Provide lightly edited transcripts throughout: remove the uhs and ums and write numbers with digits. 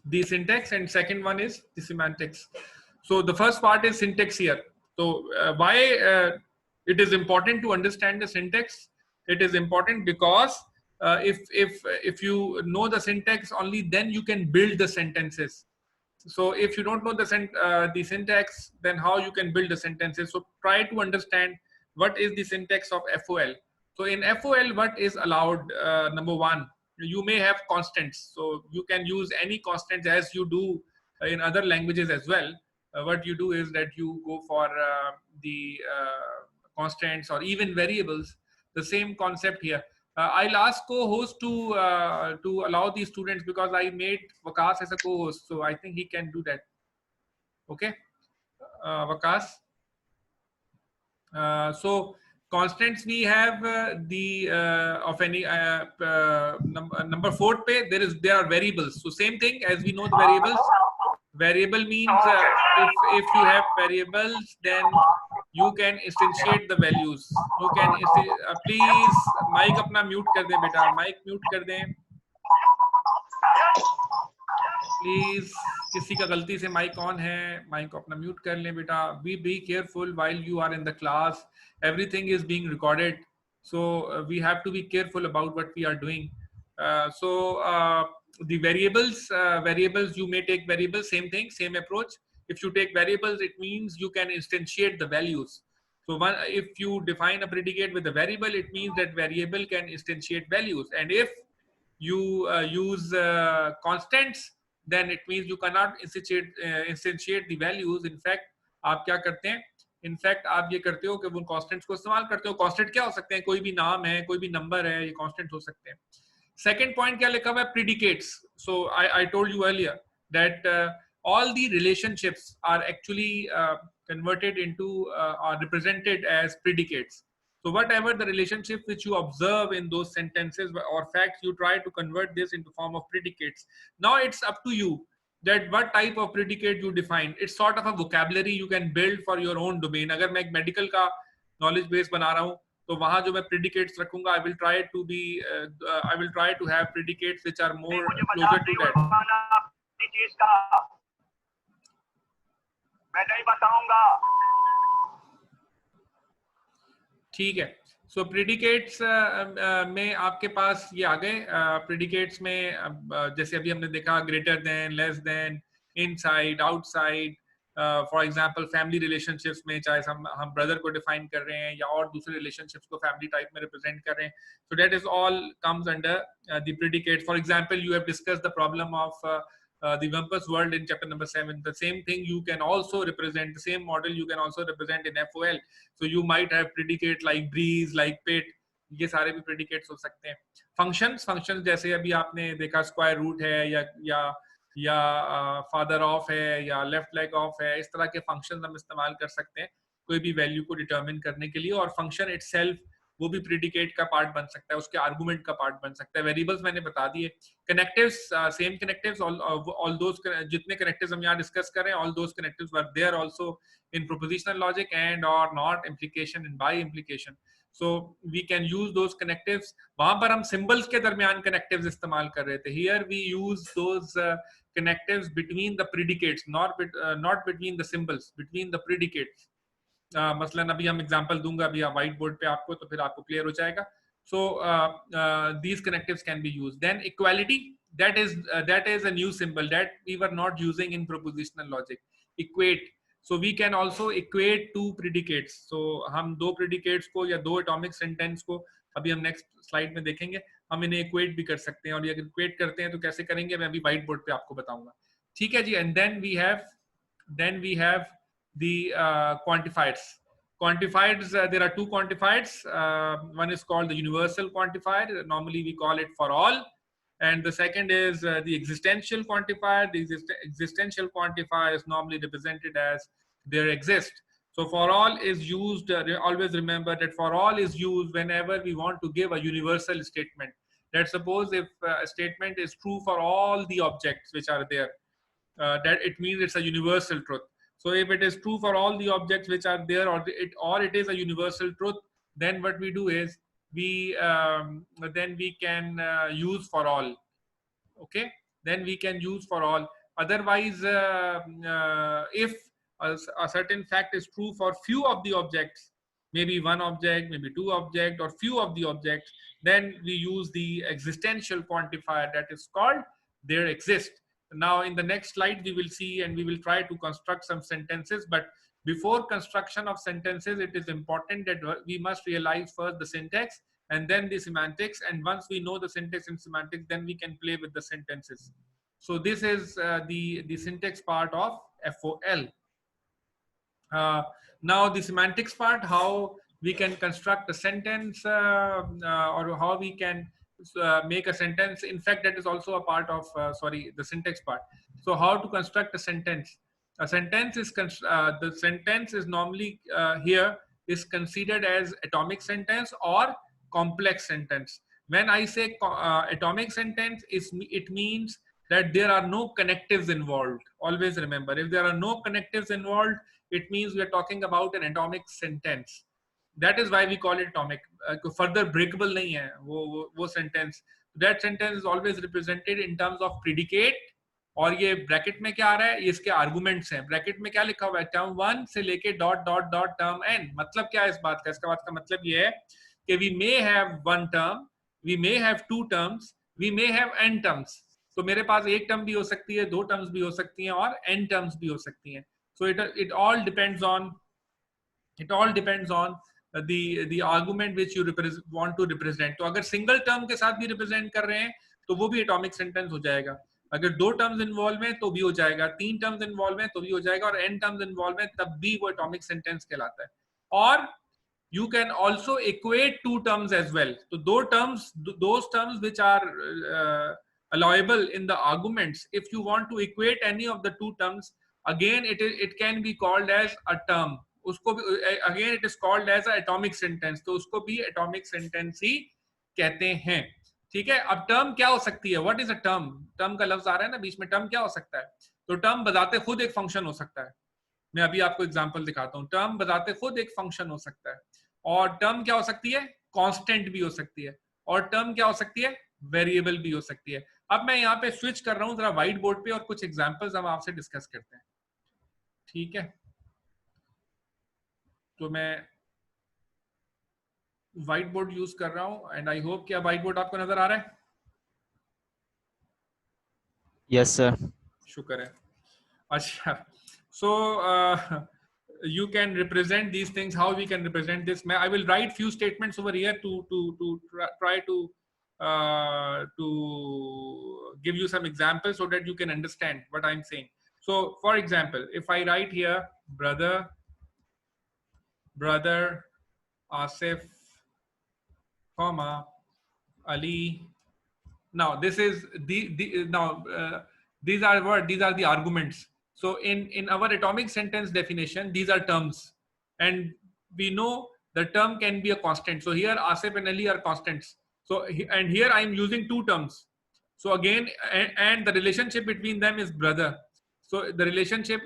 the syntax, and second one is the semantics. So the first part is syntax here. So why it is important to understand the syntax? It is important because if you know the syntax, only then you can build the sentences. So if you don't know the syntax, then how you can build the sentences? So try to understand what is the syntax of FOL. So in FOL, what is allowed? Number one, you may have constants. So you can use any constants as you do in other languages as well. What you do is that you go for the constants or even variables. The same concept here. I'll ask co-host to allow the students, because I made Vakas as a co-host, so I think he can do that. Okay, Vakas. So constants we have the of any number 4 pe there are variables. So same thing as we know the variables. Variable means if you have variables, then you can instantiate the values. You can please mic अपना mute कर दें बेटा, mic mute कर दें please. किसी का गलती से माइक ऑन है, माइक को अपना म्यूट कर लें बेटा. Be careful while you are in the class. Everything is being recorded, so we have to be careful about what we are doing. So the variables, you may take variables, same thing, same approach. If you take variables, it means you can instantiate the values. So if you define a predicate with a variable, it means that variable can instantiate values. And if you use constants, then it means you cannot instantiate the values. In fact, आप क्या करते हैं? In fact, आप ये करते हो कि वो constants को इस्तेमाल करते हो. Constant क्या हो सकते हैं? कोई भी नाम है, कोई भी number है, ये constant हो सकते हैं. Second point क्या लिखा हुआ है? Predicates. So I told you earlier that all the relationships are actually converted into or represented as predicates. So whatever the relationship which you observe in those sentences or facts, you try to convert this into form of predicates. Now it's up to you that what type of predicate you define. It's sort of a vocabulary you can build for your own domain. अगर मैं एक medical का knowledge base बना रहा हूँ, तो वहाँ जो मैं predicates रखूँगा, I will try to have predicates which are more closer to that. मैं नहीं बताऊँगा. ठीक है. सो प्रेडिकेट्स में आपके पास ये आ गए. प्रेडिकेट्स में जैसे अभी हमने देखा, greater than, less than, inside, outside. For example family relationships में चाहे हम ब्रदर को डिफाइन कर रहे हैं या और दूसरे रिलेशनशिप्स को फैमिली टाइप में रिप्रेजेंट कर रहे हैं. So that is all comes under the predicate. For example you have discussed the problem of the Wumpus world in chapter number 7. The same thing you can also represent, the same model you can also represent in FOL. So you might have predicate like breeze, like pit. ये सारे भी predicates हो सकते हैं. Functions जैसे अभी आपने देखा square root है या father of है या left leg of है. इस तरह के functions हम इस्तेमाल कर सकते हैं कोई भी value को determine करने के लिए. और function itself वो भी प्रेडिकेट का पार्ट बन सकता है, उसके आर्गुमेंट का पार्ट बन सकता है. वेरिएबल्स मैंने बता दिए. Connectives, same connectives, all those जितने कनेक्टिव्स हम यहाँ डिस्कस कर रहे हैं, all those connectives were there also in propositional logic and or not implication and bi implication. So we can use those connectives. वहां पर हम सिंबल्स के दरमियान कनेक्टिव्स इस्तेमाल कर रहे थे. Here we use those connectives between the predicates, not between the symbols, between the predicates. मसलन अभी हम एग्जांपल दूंगा अभी व्हाइट बोर्ड पे आपको, तो फिर आपको क्लियर हो जाएगा. सो these connectives can be used. Then equality, that is a new symbol that we were not using in propositional logic. Equate. So we can also equate two predicates. So हम दो predicates को या दो atomic sentence को अभी हम next slide में देखेंगे, हम इन्हें equate भी कर सकते हैं. और ये equate करते हैं तो कैसे करेंगे मैं अभी व्हाइट बोर्ड पे आपको बताऊंगा. ठीक है जी. And then we have the quantifiers. There are two quantifiers. One is called the universal quantifier. Normally we call it for all. And the second is the existential quantifier. The existential quantifier is normally represented as there exist. So for all is used, always remember that for all is used whenever we want to give a universal statement. That suppose if a statement is true for all the objects which are there, that it means it's a universal truth. So if it is true for all the objects which are there, or it is a universal truth, then what we do is we can use for all. Okay. then we can use for all. Otherwise, if a certain fact is true for few of the objects, maybe one object, maybe two object, or few of the objects, then we use the existential quantifier, that is called there exist. Now in the next slide we will see, and we will try to construct some sentences, but before construction of sentences it is important that we must realize first the syntax and then the semantics, and once we know the syntax and semantics, then we can play with the sentences. So this is the syntax part of FOL. Now the semantics part, how we can construct a sentence, or how we can make a sentence. In fact, that is also a part of the syntax part. So how to construct a sentence? A sentence is the sentence is normally here is considered as atomic sentence or complex sentence. When I say atomic sentence, it means that there are no connectives involved. Always remember, if there are no connectives involved, it means we are talking about an atomic sentence. That is why we call it atomic. Further breakable nahi hai wo sentence. That sentence is always represented in terms of predicate. और ये bracket में क्या आ रहा है, ये इसके arguments हैं. Bracket में क्या लिखा हुआ है, टर्म 1 से लेके dot dot dot term n. मतलब क्या है इस बात का? इसका बात का मतलब ये है कि we may have one term, we may have two terms, we may have n terms. तो मेरे पास एक टर्म भी हो सकती है, दो टर्म्स भी हो सकती हैं, और n टर्म्स भी हो सकती हैं. So it all depends on the argument which you want to represent. तो अगर सिंगल टर्म के साथ भी रिप्रेजेंट कर रहे हैं तो वो भी एटॉमिक सेंटेंस हो जाएगा. अगर दो टर्म्स इन्वॉल्व हैं तो भी हो जाएगा, तीन टर्म्स इन्वॉल्व हैं तो भी हो जाएगा, और n टर्म्स इन्वॉल्व हैं तब भी वो एटॉमिक सेंटेंस कहलाता है. और you can also equate two terms as well. So those terms which are allowable in the arguments, if you want to equate any of the two terms, again it can be called as a term. उसको भी again it is called as an atomic sentence. तो उसको भी atomic sentence ही कहते हैं. ठीक है. अब टर्म क्या हो सकती है? What is a term? Term का लफ्ज आ रहा है ना बीच में. टर्म क्या हो सकता है? तो टर्म बजाते खुद एक फंक्शन हो सकता है. मैं अभी आपको एग्जांपल दिखाता हूं. टर्म बजाते खुद एक फंक्शन हो सकता है. और टर्म क्या हो सकती है? कांस्टेंट भी हो सकती है. और टर्म क्या हो सकती है? वेरिएबल भी हो सकती है. अब मैं यहाँ पे स्विच कर रहा हूँ जरा व्हाइट बोर्ड पे, और कुछ एग्जांपल्स हम आपसे डिस्कस करते हैं. ठीक है. तो मैं व्हाइट बोर्ड यूज कर रहा हूं, एंड आई होप कि व्हाइट बोर्ड आपको नजर आ रहा है. Yes sir. शुक्र है. अच्छा, so you can represent these things. How we can represent this? I will write few statements over here to try to give you some examples so that you can understand what I'm saying. So for example, if I write here brother Asif, comma Ali. Now this is these are what? These are the arguments. So in our atomic sentence definition, these are terms, and we know the term can be a constant. So here Asif and Ali are constants. So and here I am using two terms. So again, and the relationship between them is brother. So the relationship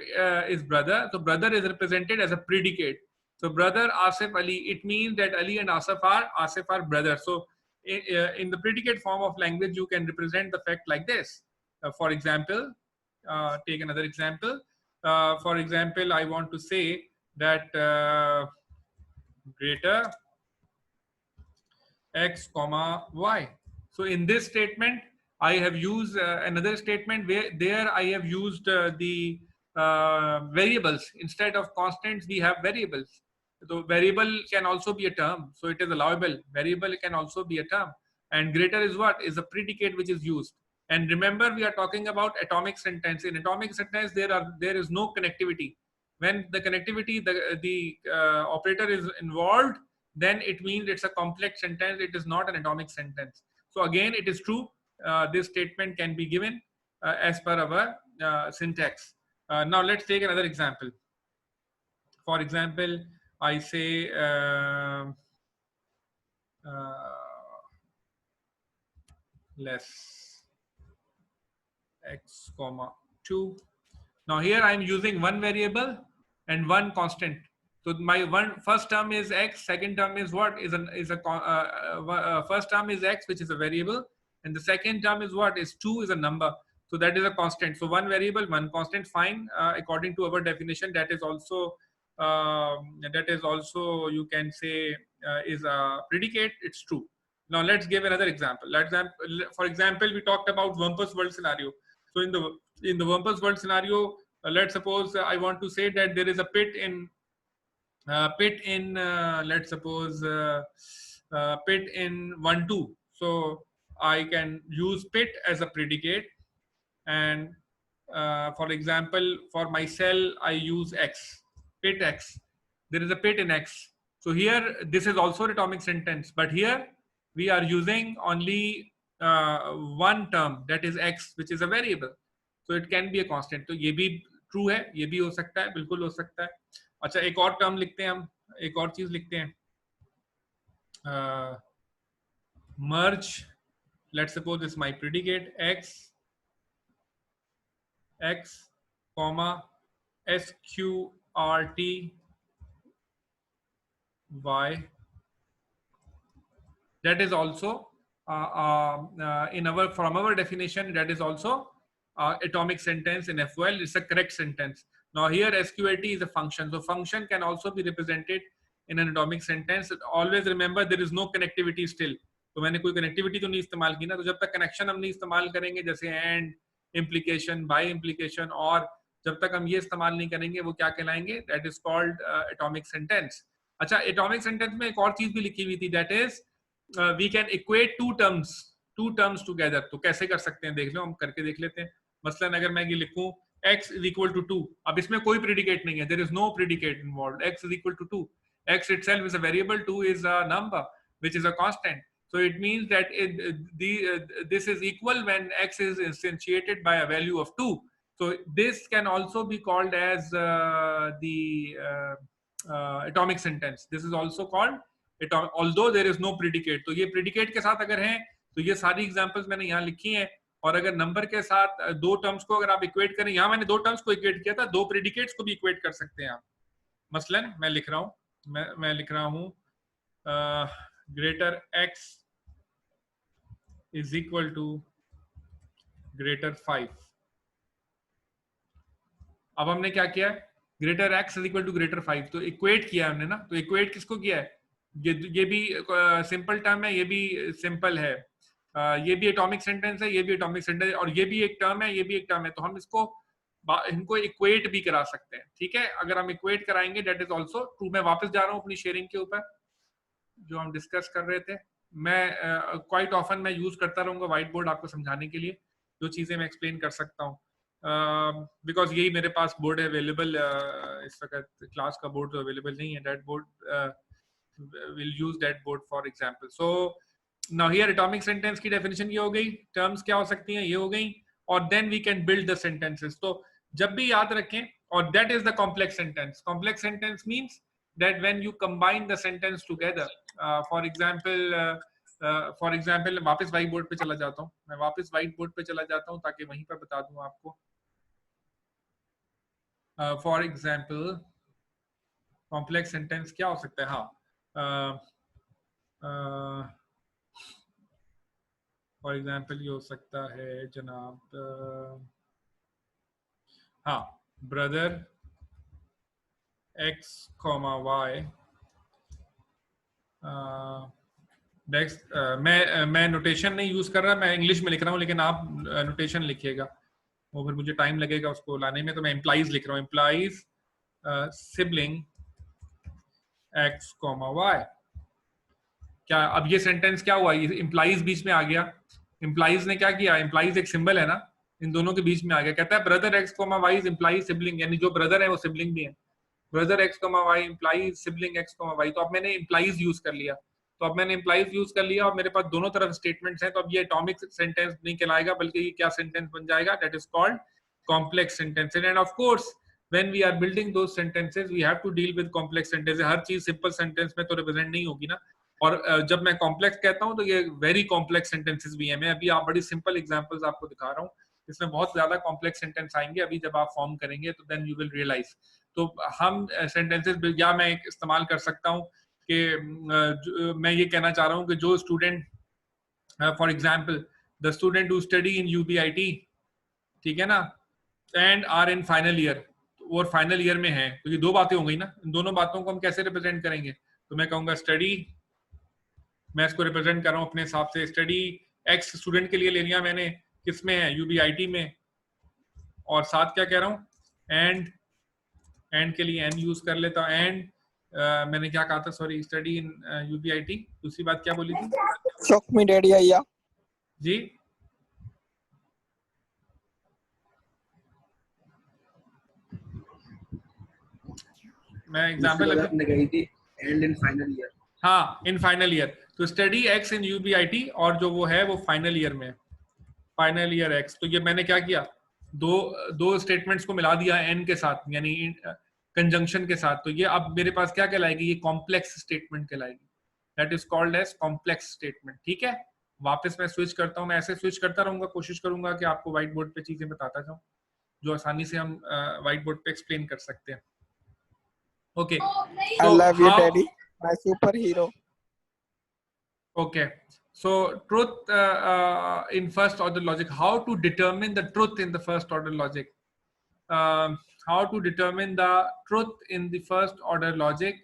is brother. So brother is represented as a predicate. So brother Asif Ali, it means that Ali and Asif are brothers. So in the predicate form of language, you can represent the fact like this. For example, take another example. For example, I want to say that greater x comma y. So in this statement, I have used another statement where there I have used the variables. Instead of constants, we have variables. So variable can also be a term. So it is allowable. Variable can also be a term. And greater is what? Is a predicate which is used. And remember, we are talking about atomic sentence. In atomic sentence, there is no connectivity. When the connectivity, the operator is involved, then it means it's a complex sentence. It is not an atomic sentence. So again, it is true. This statement can be given as per our syntax. Now let's take another example. For example, I say less x comma 2. Now here I am using one variable and one constant. So my first term is x, second term is what? First term is x, which is a variable, and the second term is what? Is 2, is a number. So that is a constant. So one variable, one constant, fine. According to our definition, that is also you can say is a predicate. It's true. Now let's give another example. For example, we talked about Wumpus world scenario. So in the Wumpus world scenario, let's suppose I want to say that there is a pit in let's suppose pit in 1-2. So I can use pit as a predicate, and for example, for my cell I use x, pit x. There is a pit in x. So here this is also an atomic sentence, but here we are using only one term, that is x, which is a variable. So it can be a constant. तो ये भी true है, ये भी हो सकता है, बिल्कुल हो सकता है. अच्छा, एक और टर्म लिखते हैं हम, एक और चीज लिखते हैं. Merge, let's suppose this is my predicate x comma sqrt y. That is also from our definition, that is also atomic sentence in FOL. It's a correct sentence. Now here sqrt is a function, so function can also be represented in an atomic sentence. Always remember there is no connectivity still. तो मैंने कोई connectivity तो नहीं इस्तेमाल की ना, तो जब तक कनेक्शन हम नहीं इस्तेमाल करेंगे, जैसे एंड, इम्प्लीकेशन, बाय इम्प्लीकेशन, और जब तक हम ये इस्तेमाल नहीं करेंगे, वो क्या कहलाएंगे? That is called atomic sentence. अच्छा, एटॉमिक सेंटेंस में एक और चीज भी लिखी हुई थी, that is we can equate two terms together. तो कैसे कर सकते हैं देख लो, हम करके देख लेते हैं. मसलन अगर मैं ये लिखूं x is equal to 2, अब इसमें कोई प्रेडिकेट नहीं है, there is no predicate involved. X is equal to 2, x itself is a variable, 2 is a number which is a constant. So it means that this is equal when x is instantiated by a value of 2. So this can also be called as the atomic sentence. This is also called atomic, although there is no predicate. तो ये predicate के साथ अगर हैं, तो ये सारी examples मैंने यहाँ लिखी हैं. और अगर नंबर के साथ दो टर्म्स को अगर आप इक्वेट करें, यहाँ मैंने दो टर्म्स को इक्वेट किया था, दो प्रेडिकेट्स को भी इक्वेट कर सकते हैं आप. मसलन मैं लिख रहा हूँ, मैं लिख रहा हूँ greater x is equal to greater 5. अब हमने क्या किया है? Greater x is equal to greater 5, तो इक्वेट किया हमने ना. तो इक्वेट किसको किया है? ये भी सिंपल टर्म है, ये भी सिंपल है, ये भी एटॉमिक सेंटेंस है, ये भी एटॉमिक सेंटेंस है, और ये भी एक टर्म है, ये भी एक टर्म है. तो हम इनको इक्वेट भी करा सकते हैं. ठीक है, अगर हम इक्वेट कराएंगे दैट इज आल्सो ट्रू. मैं वापस जा रहा हूँ अपनी शेयरिंग के ऊपर जो हम डिस्कस कर रहे थे. मैं क्वाइट ऑफन मैं यूज करता रहूंगा व्हाइट बोर्ड आपको समझाने के लिए, जो चीजें मैं एक्सप्लेन कर सकता हूँ, बिकॉज यही मेरे पास बोर्ड है अवेलेबल. इस वक्त क्लास का बोर्ड तो अवेलेबल नहीं है. That board will use that board for example. So now here atomic sentence की definition ये हो गई, terms क्या हो सकती हैं ये हो गई, और then we can build the sentences. तो जब भी याद रखें, और that is the complex sentence. Complex sentence means that when you combine the sentence together. For example वापस white board पे चला जाता हूँ, मैं वापस white board पे चला जाता हूँ ताकि वहीं पर बता दूँ आपको. For example complex sentence क्या हो सकता है? हाँ, फॉर एग्जाम्पल ये हो सकता है जनाब, हाँ, ब्रदर x, y. मैं नोटेशन नहीं यूज कर रहा, मैं इंग्लिश में लिख रहा हूँ, लेकिन आप नोटेशन लिखिएगा, वो फिर मुझे टाइम लगेगा उसको लाने में. तो मैं इम्प्लाइज लिख रहा हूँ, इम्प्लाइज सिबलिंग x, y. क्या अब ये सेंटेंस क्या हुआ? ये इम्प्लाइज बीच में आ गया. इम्प्लाइज ने क्या किया? इम्प्लाइज एक सिंबल है ना, इन दोनों के बीच में आ गया. कहता है brother x, y is implies sibling, यानी जो ब्रदर है वो सिबलिंग भी है. Brother x, y implies sibling x, y. तो अब मैंने इम्प्लाइज यूज कर लिया. और मेरे पास दोनों तरफ स्टेटमेंट्स हैं. तो अब ये एटॉमिक सेंटेंस नहीं कहलाएगा, बल्कि ये क्या सेंटेंस बन जाएगा? That is called complex sentence. End of course when we are building those sentences we have to deal with complex sentences. हर चीज सिंपल सेंटेंस में तो रिप्रेजेंट नहीं होगी ना. और जब मैं कॉम्प्लेक्स कहता हूं तो ये वेरी कॉम्प्लेक्स सेंटेंसेस भी हैं. मैं अभी आप बड़ी सिंपल एग्जांपल्स आपको दिखा रहा हूं, इसमें बहुत ज्यादा कॉम्प्लेक्स सेंटेंस आएंगे अभी जब आप फॉर्म करेंगे, तो देन यू विल रियलाइज. तो हम सेंटेंसेस या मैं इस्तेमाल कर सकता हूं कि मैं ये कहना चाह रहा हूं कि जो student, for example the student who study in UBIT ठीक है ना, and are in final year, और फाइनल ईयर में है, तो ये दो बातें हो गई ना, इन दोनों बातों को हम कैसे रिप्रेजेंट करेंगे? तो मैं कहूंगा स्टडी, मैं इसको रिप्रेजेंट कर रहा हूँ अपने हिसाब से, स्टडी एक्स स्टूडेंट के लिए ले लिया मैंने, किस में है, यूबीआईटी में, और साथ क्या कह रहा हूँ, एंड के लिए एन यूज कर लेता हूँ, एंड मैंने क्या कहा था, सॉरी, स्टडी इन यूबीआईटी, दूसरी बात क्या बोली थी? शॉक मी डैडी आया जी, मैं एग्जांपल आपने कही थी एंड इन फाइनल ईयर। हाँ, इन फाइनल ईयर, तो स्टडी एक्स इन यूबीआईटी, और जो वो है वो फाइनल ईयर में, फाइनल ईयर एक्स। तो ये मैंने क्या किया, दो स्टेटमेंट्स को मिला दिया एन के साथ, यानी कंजंक्शन के साथ, तो ये अब मेरे पास क्या कहलाएगी, ये कॉम्प्लेक्स स्टेटमेंट कहलाएगी, that is called as complex statement. ठीक है, वापस मैं स्विच करता हूँ, मैं ऐसे स्विच करता रहूंगा, कोशिश करूंगा कि आपको व्हाइट बोर्ड पे चीजें बताता जाऊं जो आसानी से हम व्हाइट बोर्ड पे एक्सप्लेन कर सकते हैं। Okay, I love you daddy my super hero. Okay, so truth in first order logic. How to determine the truth in the first order logic? How to determine the truth in the first order logic?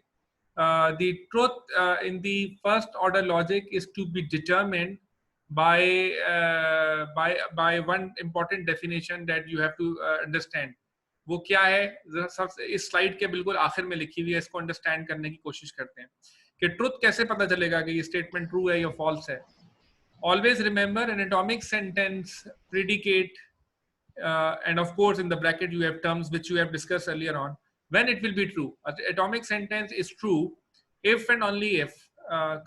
The truth in the first order logic is to be determined by one important definition that you have to understand. वो क्या है, सबसे इस slide के बिल्कुल आखिर में लिखी हुई है, इसको अंडरस्टैंड करने की कोशिश करते हैं कि ट्रुथ कैसे पता चलेगा कि ये स्टेटमेंट ट्रू है या फॉल्स है। Always remember N atomic sentence predicate and of course in the bracket you have terms which you have discussed earlier on, when it will be true. Atomic sentence is true if and only if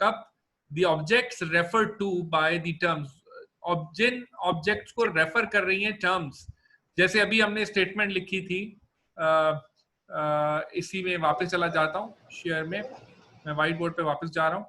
कब the objects referred to by the terms, जिन objects को refer कर रही हैं terms, जैसे अभी हमने statement लिखी थी, इसी में वापस चला जाता हूँ शेयर में, मैं व्हाइट बोर्ड पे वापस जा रहा हूँ,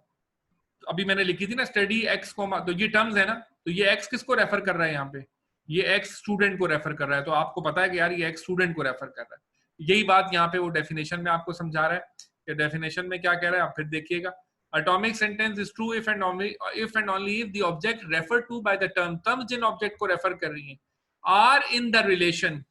तो अभी मैंने लिखी थी ना स्टडी एक्स को, तो ये टर्म्स है ना, तो ये एक्स किसको रेफर कर रहा है, यहाँ पे ये एक्स स्टूडेंट को रेफर कर रहा है, तो आपको पता है कि यार ये एक्स स्टूडेंट को रेफर कर रहा है। यही बात यहाँ पे वो डेफिनेशन में आपको समझा रहा है कि डेफिनेशन में क्या कह रहा है, आप फिर देखिएगा। Atomic sentence is true if and only if the object refer to by the term जिन ऑब्जेक्ट को रेफर कर रही हैं are in the relation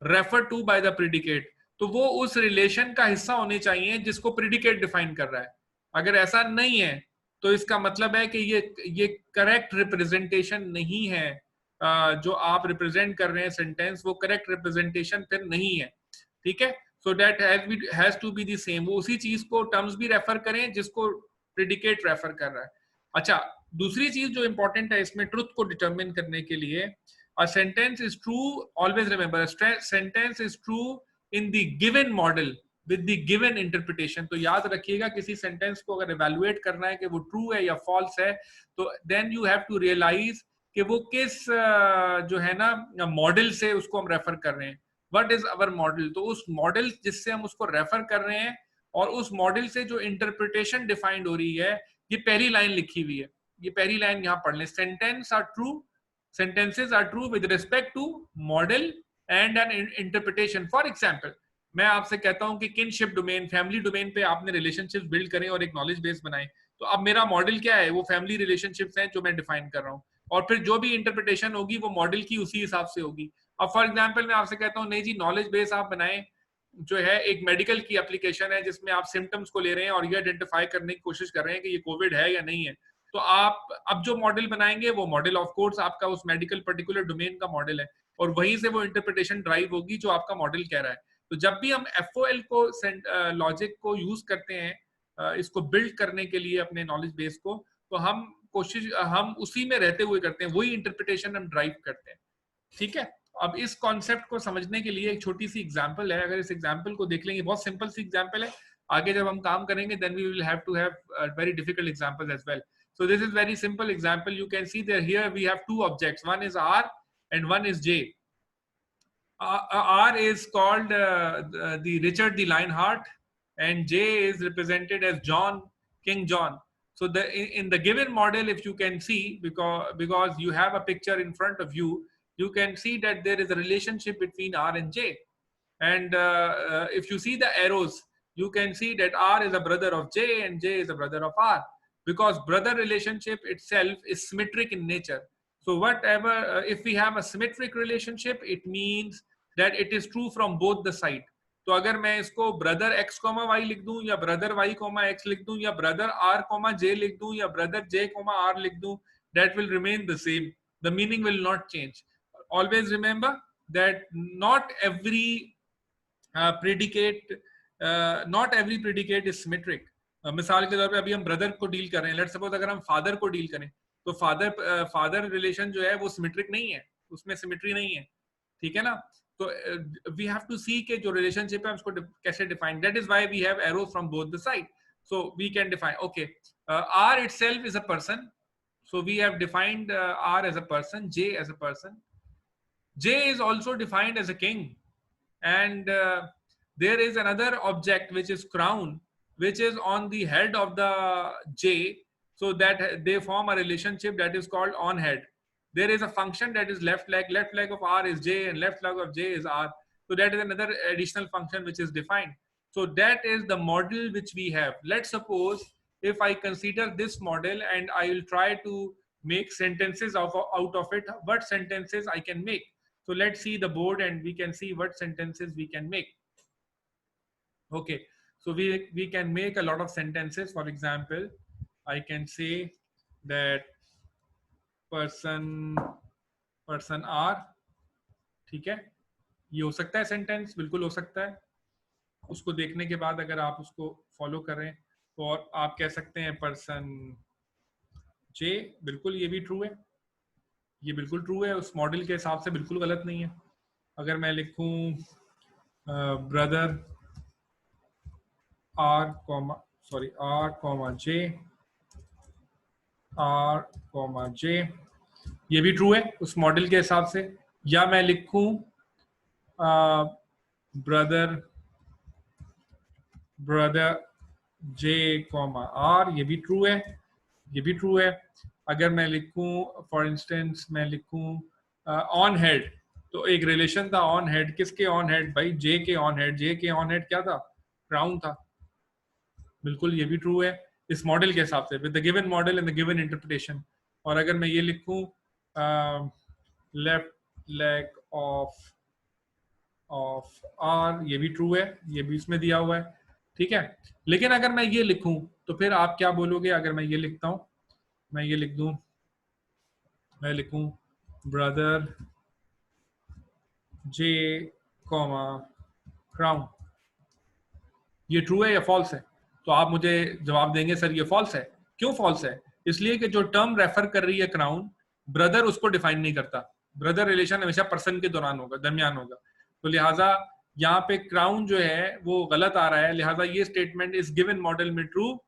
refer to by the predicate, तो वो उस रिलेशन का हिस्सा होने चाहिए जिसको प्रेडिकेट डिफाइन कर रहा है। अगर ऐसा नहीं है तो इसका मतलब है कि ये करेक्ट रिप्रेजेंटेशन नहीं है, जो आप रिप्रेजेंट कर रहे हैं सेंटेंस, वो करेक्ट रिप्रेजेंटेशन फिर नहीं है। ठीक है, so that has to be the same, वो उसी चीज को टर्म्स भी रेफर करें जिसको प्रेडिकेट रेफर कर रहा है। अच्छा, दूसरी चीज जो इंपॉर्टेंट है इसमें ट्रुथ को डिटरमिन करने के लिए, a sentence is true, always remember a sentence is true in the given model with the given interpretation। तो याद रखिएगा, किसी सेंटेंस को अगर इवैल्यूएट करना है कि वो ट्रू है या फॉल्स है, तो then you have to realise कि वो किस जो है ना मॉडल से उसको हम रेफर कर रहे हैं। व्हाट इज अवर मॉडल, तो उस मॉडल जिससे हम उसको रेफर कर रहे हैं और उस मॉडल से जो इंटरप्रिटेशन डिफाइंड हो रही है, ये पहली लाइन लिखी हुई है, ये पहली लाइन यहाँ पढ़ लें, sentence are true, sentences are true with respect to model and an interpretation। For example, मैं आपसे कहता हूं कि किनशिप डोमेन, फैमिली डोमेन पे आपने रिलेशनशिप्स बिल्ड करें और एक नॉलेज बेस बनाएं, तो अब मेरा मॉडल क्या है, वो फैमिली रिलेशनशिप्स हैं जो मैं डिफाइन कर रहा हूं, और फिर जो भी इंटरप्रिटेशन होगी वो मॉडल की उसी हिसाब से होगी। अब फॉर एग्जाम्पल मैं आपसे कहता हूँ नहीं जी, नॉलेज बेस आप बनाएं जो है एक मेडिकल की एप्लीकेशन है जिसमें आप सिम्टम्स को ले रहे हैं और ये आइडेंटिफाई करने की कोशिश कर रहे हैं कि ये कोविड है या नहीं है, तो आप अब जो मॉडल बनाएंगे वो मॉडल ऑफ कोर्स आपका उस मेडिकल पर्टिकुलर डोमेन का मॉडल है, और वहीं से वो इंटरप्रिटेशन ड्राइव होगी जो आपका मॉडल कह रहा है। तो जब भी हम FOL को लॉजिक को यूज करते हैं इसको बिल्ड करने के लिए अपने नॉलेज बेस को, तो हम उसी में रहते हुए करते हैं, वही इंटरप्रिटेशन हम ड्राइव करते हैं। ठीक है, अब इस कॉन्सेप्ट को समझने के लिए एक छोटी सी एग्जांपल है, अगर इस एग्जांपल को देख लेंगे, बहुत सिंपल सी एग्जांपल है, आगे जब हम काम करेंगे then we will have to have very difficult examples as well. So this is very simple example. You can see that here we have two objects. One is R and one is J. R is called the Richard the Lionheart, and J is represented as John, King John. So in the given model, if you can see, because you have a picture in front of you, you can see that there is a relationship between R and J. And if you see the arrows, you can see that R is a brother of J and J is a brother of R. Because brother relationship itself is symmetric in nature. So whatever, if we have a symmetric relationship, it means that it is true from both the side. तो अगर मैं इसको brother x comma y लिख दूं, या brother y comma x लिख दूं, या ब्रदर r कॉमा j लिख दूं, या ब्रदर j कॉमा r लिख दूं, that will remain the same. The meaning will not change. Always remember that not every predicate is symmetric. मिसाल के तौर पे अभी हम ब्रदर को डील कर रहे हैं, लेट्स सपोज अगर हम फादर को डील करें, तो फादर रिलेशन जो है वो सिमेट्रिक नहीं है, उसमें सिमेट्री नहीं है, ठीक है ना. तो वी हैव टू सी के जो रिलेशनशिप है उसको कैसे define. That is why we have arrows from both the side. So we can define, okay, R itself is a person. So we have defined R as a person, J as a person. J is also defined as a king, and there is another object which is crown, which is on the head of the J, so that they form a relationship that is called on head. There is a function that is left leg of R is J and left leg of J is R. So that is another additional function which is defined. So that is the model which we have. Let's suppose if I consider this model and I will try to make sentences out of it, what sentences I can make. So let's see the board and we can see what sentences we can make. Okay, so we can make a lot of sentences. For example, I can say that person R, ठीक है, ये हो सकता है sentence, बिल्कुल हो सकता है. उसको देखने के बाद अगर आप उसको फॉलो करें तो और आप कह सकते हैं पर्सन जे, बिल्कुल ये भी ट्रू है, ये बिल्कुल ट्रू है, उस मॉडल के हिसाब से बिल्कुल गलत नहीं है. अगर मैं लिखूं ब्रदर R J, ये भी ट्रू है उस मॉडल के हिसाब से. या मैं लिखूं ब्रदर J R, ये भी ट्रू है, ये भी ट्रू है. अगर मैं लिखूं फॉर इंस्टेंस, मैं लिखूं ऑन हेड, तो एक रिलेशन था ऑन हेड. किसके ऑन हेड भाई? J के ऑन हेड. J के ऑन हेड क्या था? क्राउन था. बिल्कुल ये भी ट्रू है इस मॉडल के हिसाब से, with the given model and the given interpretation. और अगर मैं ये लिखूं लेफ्ट लेग ऑफ R, ये भी ट्रू है, ये भी इसमें दिया हुआ है, ठीक है. लेकिन अगर मैं ये लिखूं तो फिर आप क्या बोलोगे? अगर मैं ये लिखता हूं, मैं ये लिख दूं, मैं लिखूं ब्रदर J क्राउन, ये ट्रू है या फॉल्स है? तो आप मुझे जवाब देंगे सर ये फॉल्स है. क्यों फॉल्स है? इसलिए कि जो टर्म रेफर कर रही है क्राउन, ब्रदर उसको डिफाइन नहीं करता. ब्रदर रिलेशन हमेशा पर्सन के दौरान होगा, दरमियान होगा. तो लिहाजा यहाँ पे क्राउन जो है वो गलत आ रहा है, लिहाजा ये स्टेटमेंट इस गिवन मॉडल में ट्रू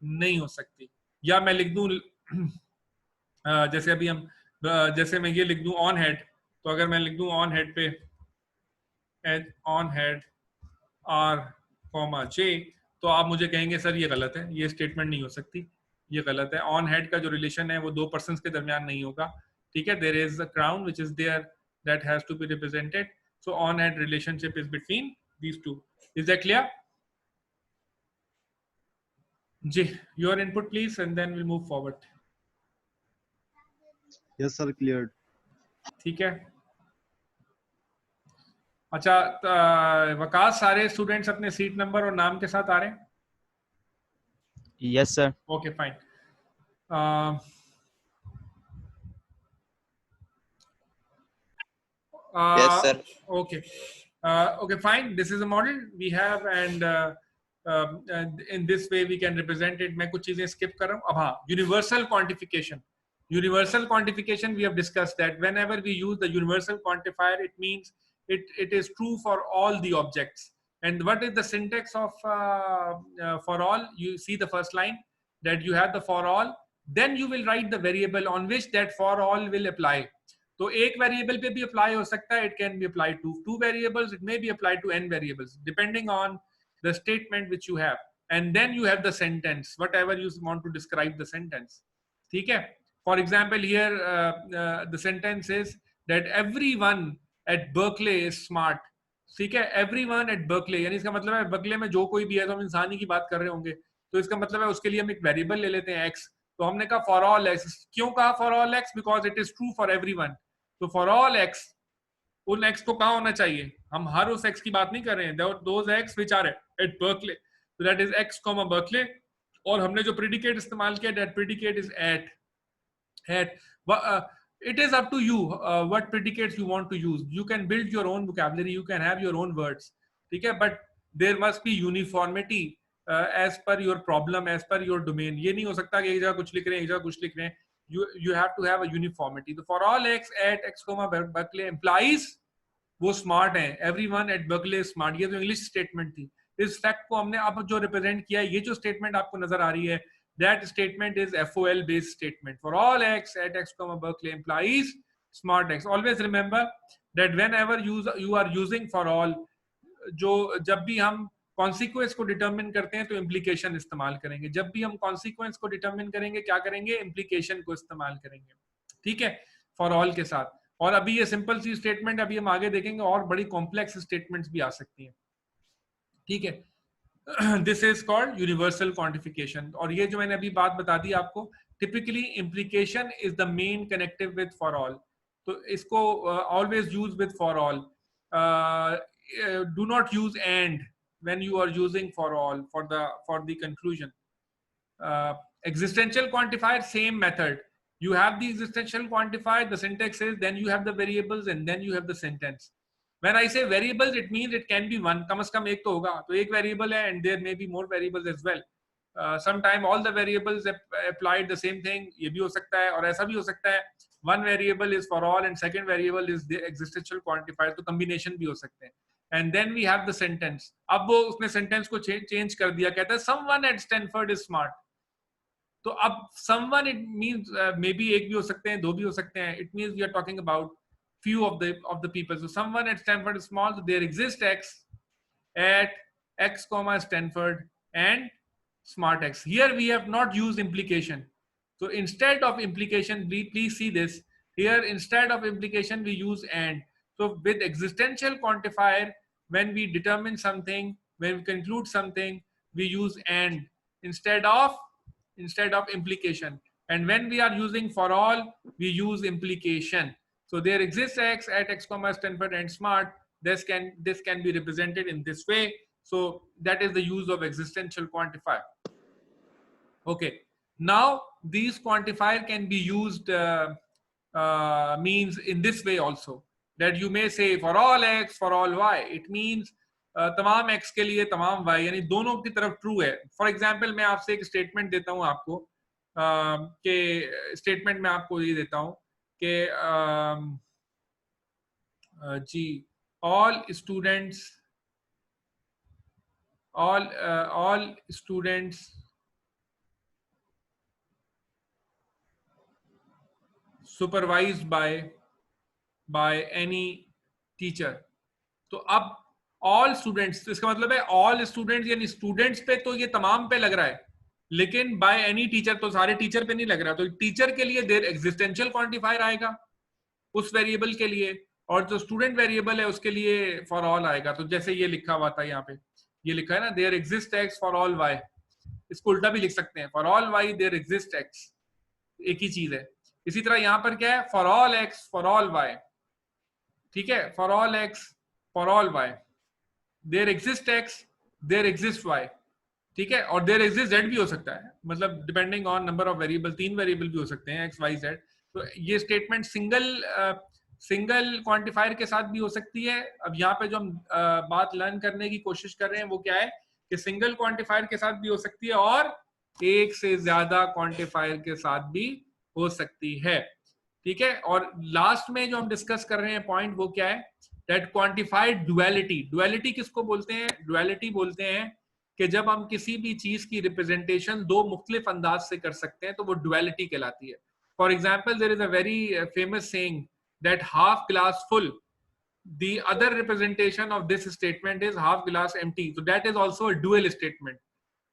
नहीं हो सकती. या मैं लिख दूं जैसे अभी हम, जैसे मैं ये लिख दूं ऑन हेड, तो अगर मैं लिख दूं ऑन हेड पे ऑन हेड R J, तो आप मुझे कहेंगे सर ये गलत है, ये स्टेटमेंट नहीं हो सकती, ये गलत है. ऑन हेड का जो रिलेशन है वो दो पर्सन्स के दरमियान नहीं होगा, ठीक है. There is a crown which is there that has to be represented. So on head relationship is between these two. Is that clear? जी, your input please and then will move forward. Yes sir, clear. ठीक है. अच्छा, वकास, सारे students अपने seat number और नाम के साथ आ रहे हैं? Yes sir. Okay fine. Yes, sir. Okay. Okay, fine. This is a model we have, and in this way we can represent it. मैं कुछ चीजें skip कर रहा हूँ. अब हाँ, universal quantification. Universal quantification, we have discussed that whenever we use the universal quantifier, it means it is true for all the objects. And what is the syntax of for all? You see the first line that you have the for all. Then you will write the variable on which that for all will apply. तो एक variable पे भी apply हो सकता है. It can be apply to 2 variables, it may be apply to n variables, depending on the statement which you have. And then you have the sentence, whatever you want to describe the sentence, ठीक है. For example here the sentence is that everyone at Berkeley is smart. ठीक है, everyone at Berkeley, यानी इसका मतलब है Berkeley में जो कोई भी है, तो हम इंसान ही की बात कर रहे होंगे, तो इसका मतलब है उसके लिए हम एक वेरिएबल ले लेते हैं x. तो तो हमने कहा फॉर ऑल एक्स. क्यों कहा for all x? Because it is true for everyone. तो फॉर ऑल एक्स, उन एक्स को कहाँ होना चाहिए? हम हर उस एक्स की बात नहीं कर रहे हैं. Those x which are at Berkeley, so that is x comma Berkeley. और हमने जो प्रेडिकेट इस्तेमाल किया, that predicate is at it is up to you what predicates you want to use. You can build your own vocabulary, you can have your own words, ठीक है, but there must be uniformity as per your problem, as per your domain. ये नहीं हो सकता कि एक जगह कुछ लिख रहे हैं, एक जगह कुछ लिख रहे हैं. You have to have a uniformity. So for all x at x comma Berkeley implies वो स्मार्ट है. Everyone at Berkeley is smart. ये तो इंग्लिश स्टेटमेंट थी. इस फैक्ट को हमने अब जो रिप्रेजेंट किया, ये जो स्टेटमेंट आपको नजर आ रही है, that statement is FOL based statement. For all x at x comma Berkeley implies smart x. Always remember that whenever you are using for all, जो जब भी हम कॉन्सिक्वेंस को डिटरमिन करते हैं तो इम्प्लीकेशन इस्तेमाल करेंगे. जब भी हम कॉन्सिक्वेंस को डिटरमिन करेंगे क्या करेंगे? इम्प्लीकेशन को इस्तेमाल करेंगे. ठीक है, फॉर ऑल के साथ. और अभी ये सिंपल सी स्टेटमेंट, अभी हम आगे देखेंगे और बड़ी कॉम्प्लेक्स स्टेटमेंट्स भी आ सकती हैं. ठीक है, this is called universal quantification. और ये जो मैंने अभी बात बता दी आपको, typically implication is the main connective with for all. तो इसको always use with for all. Do not use and when you are using for all for the conclusion. Existential quantifier, same method. You have the existential quantifier, the syntax is then you have the variables and then you have the sentence. When I say variables, it means it can be one. कम से कम एक तो होगा, तो एक variable है and there may be more variables as well. Sometime all the variables applied the same thing. ये भी हो सकता है और ऐसा भी हो सकता है. One variable is for all and second variable is the existential quantifier. तो combination भी हो सकते हैं. And then we have the sentence. अब वो उसने sentence को change कर दिया, कहता है someone at Stanford is smart. तो अब someone it means maybe एक भी हो सकते हैं, दो भी हो सकते हैं. It means we are talking about few of the people. So someone at Stanford is smart. So there exists x at x comma Stanford and smart x. Here we have not used implication. So instead of implication, please see this. Here instead of implication we use and. So with existential quantifier, when we determine something, when we conclude something, we use and instead of implication. And when we are using for all, we use implication. So there exists x at x comma Stanford and smart. This can be represented in this way. So that is the use of existential quantifier. Okay. Now these quantifier can be used means in this way also. That you may say for all x, for all y. It means तमाम x के लिए तमाम y, यानी दोनों की तरफ true है. For example मैं आपसे एक स्टेटमेंट देता हूँ आपको, के स्टेटमेंट में आपको ये देता हूँ कि जी all students supervised by any teacher. तो अब all students, तो इसका मतलब है all students यानी students पे तो ये तमाम पे लग रहा है, लेकिन by any teacher तो सारे टीचर पे नहीं लग रहा. तो टीचर के लिए देर existential quantifier आएगा उस वेरिएबल के लिए, और जो स्टूडेंट वेरिएबल है उसके लिए फॉर ऑल आएगा. तो जैसे ये लिखा हुआ था यहाँ पे, ये लिखा है ना, there exist x for all y. इसको उल्टा भी लिख सकते हैं, for all y there exist x, एक ही चीज है. इसी तरह यहाँ पर क्या है, for all x for all y. ठीक है, for all x for all y, there exist x there exist y. ठीक है, और देयर एग्जिस्ट जेड भी हो सकता है, मतलब depending on number of variable, 3 variable भी हो सकते हैं, एक्स वाई जेड. तो ये स्टेटमेंट सिंगल क्वांटिफायर के साथ भी हो सकती है. अब यहाँ पे जो हम बात लर्न करने की कोशिश कर रहे हैं वो क्या है कि सिंगल क्वांटिफायर के साथ भी हो सकती है और एक से ज्यादा क्वांटिफायर के साथ भी हो सकती है. ठीक है, और लास्ट में जो हम डिस्कस कर रहे हैं पॉइंट वो क्या है, दैट क्वांटिफाइड डुअलिटी. डुअलिटी किसको बोलते हैं? डुअलिटी बोलते हैं कि जब हम किसी भी चीज की रिप्रेजेंटेशन दो मुख्तलिफ अंदाज से कर सकते हैं तो वो डुअलिटी कहलाती है. For example, there is a very famous saying that half glass full. The other representation of this statement is half glass empty. So that is also a dual statement.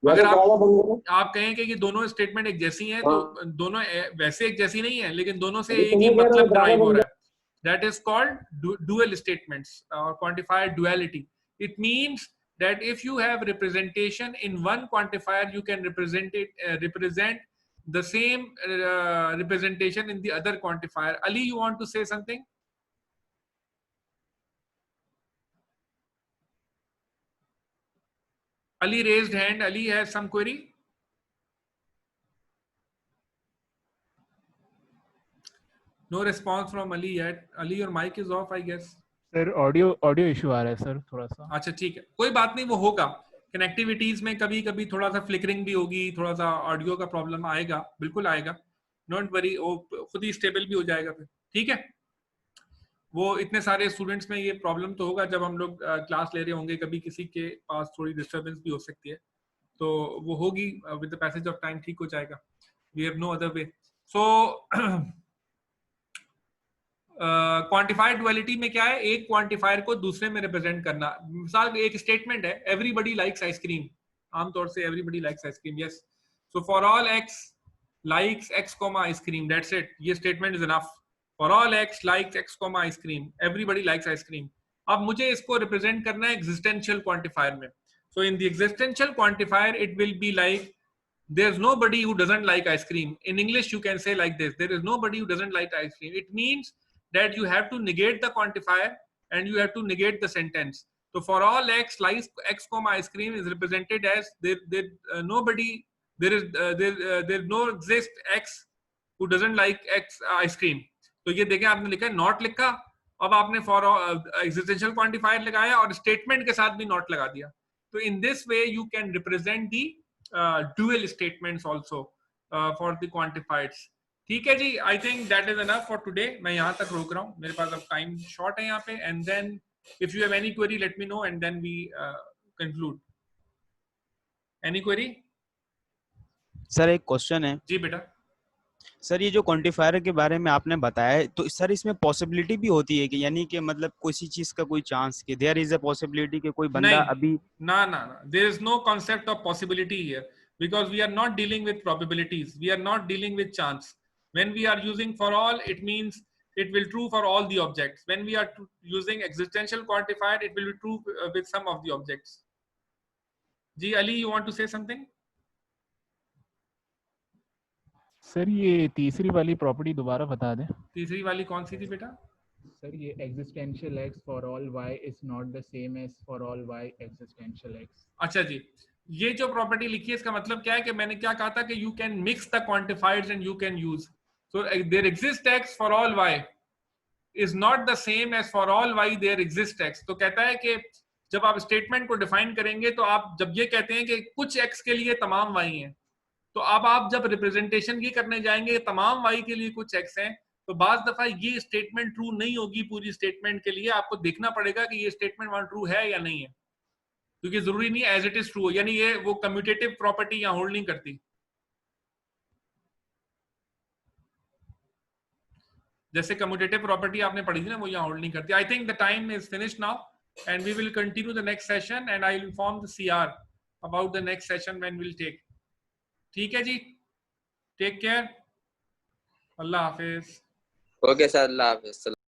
अगर आप कहें कि ये दोनों स्टेटमेंट एक जैसी हैं तो दोनों वैसे एक जैसी नहीं है, लेकिन दोनों से एक ही मतलब ड्राइव हो रहा है. That is called dual statements or quantifier duality. It means that if you have representation in one quantifier, you can represent the same representation in the other quantifier. Ali, you want to say something? Ali raised hand. Ali has some query. No response from Ali yet. Ali, your mic is off, I guess. Sir audio issue आ रहा है sir थोड़ा सा. अच्छा ठीक है, कोई बात नहीं, वो होगा. कनेक्टिविटीज में कभी कभी थोड़ा सा फ्लिकरिंग भी होगी, थोड़ा सा ऑडियो का प्रॉब्लम आएगा, बिल्कुल आएगा. डोंट वरी, वो खुद ही स्टेबल भी हो जाएगा फिर. ठीक है, वो इतने सारे स्टूडेंट्स में ये प्रॉब्लम तो होगा. जब हम लोग क्लास ले रहे होंगे, कभी किसी के पास थोड़ी डिस्टर्बेंस भी हो सकती है, तो वो होगी. With the passage of time ठीक हो जाएगा. We have no other way. So quantifier duality में क्या है, एक क्वांटिफायर को दूसरे में रिप्रेजेंट करना. मिसाल एक स्टेटमेंट है, एवरीबडी लाइक्स आइसक्रीम. आमतौर से everybody likes ice cream, yes. So for all x likes x comma ice cream, that's it. ये statement is enough. For all x likes x comma ice cream, everybody likes ice cream. अब मुझे इसको represent करना है existential quantifier में. So in the existential quantifier it will be like there is nobody who doesn't like ice cream. In English you can say like this: there is nobody who doesn't like ice cream. It means that you have to negate the quantifier and you have to negate the sentence. So for all x likes x comma ice cream is represented as nobody, there no exist x who doesn't like x ice cream. तो ये देखें, आपने लिखा है not लिखा, अब आपने for existential quantifier लगाया और statement के साथ भी not लगा दिया. तो in this way you can represent the dual statements also for the quantifiers. ठीक है जी, I think that is enough for today. मैं यहाँ तक रोक रहा हूँ, मेरे पास अब टाइम शॉर्ट है यहाँ पे. And then if you have any query, let me know and then we conclude. Any query? Sir एक क्वेश्चन है. जी बेटा. सर ये जो क्वांटिफायर के बारे में आपने बताया, तो सर इसमें पॉसिबिलिटी भी होती है कि, यानी कि मतलब किसी चीज का कोई चांस कि देयर इज अ पॉसिबिलिटी कि कोई बंदा अभी ना, there is no concept of possibility here because we are not dealing with probabilities, we are not dealing with chance. When we are using for all, it means it will true for all the objects. When we are using existential quantifier, it will be true with some of the objects. जी Ali, you want to say something? Sir ये तीसरी वाली property दोबारा बता दें. तीसरी वाली कौन सी थी बेटा? सर ये existential x for all y is not the same as for all y existential x. अच्छा जी, ये जो प्रॉपर्टी लिखी है इसका मतलब क्या है कि मैंने क्या कहा था कि you can mix the quantifiers and you can use. So there exist x for all y is not the same as for all y there exist x. तो कहता है कि जब आप स्टेटमेंट को डिफाइन करेंगे, तो आप जब ये कहते हैं कि कुछ x के लिए तमाम y हैं, तो अब आप जब रिप्रेजेंटेशन ये करने जाएंगे तमाम y के लिए कुछ x हैं, तो बाज दफा ये स्टेटमेंट ट्रू नहीं होगी पूरी स्टेटमेंट के लिए. आपको देखना पड़ेगा कि ये स्टेटमेंट वहां ट्रू है या नहीं है, क्योंकि जरूरी नहीं एज इट इज ट्रू हो. यानी ये वो कम्यूटेटिव प्रॉपर्टी यहाँ होल्ड नहीं करती. जैसे कम्यूटेटिव प्रॉपर्टी आपने पढ़ी थी ना, वो यहाँ होल्ड नहीं करती. I think the time is finished now and we will continue the next session and I will inform the CR about the next session when will take. ठीक है जी, टेक केयर, अल्लाह हाफिज. Okay, sir. Allah Hafiz.